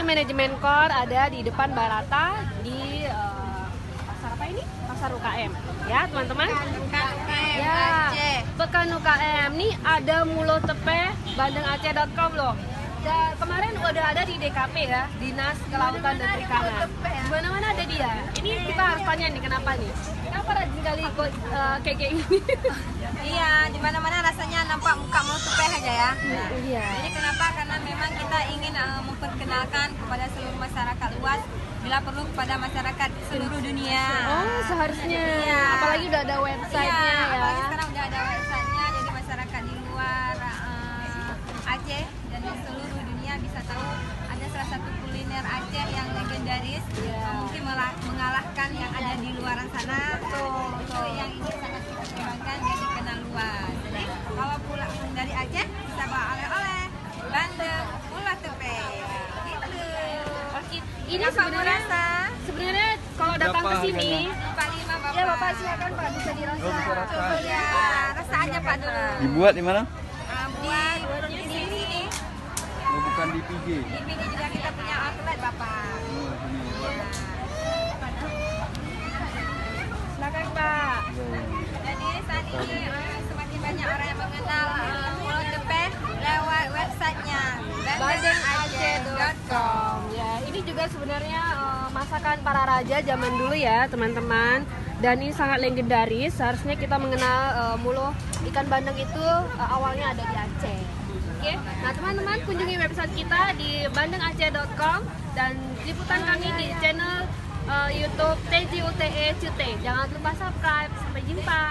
manajemen core ada di depan Barata di pasar apa ini? Pasar UKM. Ya, teman-teman. Ya, Pekan UKM. Nih ada Mulo Tepe bandengaceh.com loh. Ya, kemarin udah ada di DKP ya, Dinas Kelautan dan Perikanan. Di mana-mana ada dia. Ini kita harus tanya nih kenapa nih? Kenapa rajin kali ikut kayak ini? Iya, di mana-mana rasanya nampak muka Mulo Tepe aja ya. Iya. Jadi kenapa? Karena memang kita ingin memperkenalkan kepada seluruh masyarakat luas, bila perlu kepada masyarakat seluruh dunia. Oh, seharusnya. Iya. Apalagi udah ada website-nya Iya, ya. apalagi sekarang udah ada website-nya, jadi masyarakat di luar Aceh dan di seluruh dunia bisa tahu ada salah satu kuliner Aceh yang legendaris, mungkin mengalahkan yang ada di luaran sana. Itu yang ingin sangat kita kembangkan dan dikenal luas. Jadi kalau pulang dari Aceh bisa bawa oleh-oleh bandeng Mulo Tepe. Gitu. Ini sebenarnya kalau datang ke sini, Pak Lima, Bapak. ya Bapak silakan Pak bisa dirasa. Coba ya, rasa aja Pak dulu. Dibuat di mana? Buat di sini. Oh, bukan di PG. Di sini juga kita punya outlet Bapak. Silakan Pak. Jadi saat ini semakin banyak orang yang mengenal Mulo Tepe lewat websitenya bandengaceh.com. Ya, ini juga sebenarnya masakan para raja zaman dulu ya, teman-teman. Dan ini sangat legendaris. Seharusnya kita mengenal mulo ikan bandeng itu awalnya ada di Aceh. Oke. Nah, teman-teman kunjungi website kita di bandengaceh.com dan liputan kami di channel YouTube TJUTE Cute. Jangan lupa subscribe. Sampai jumpa.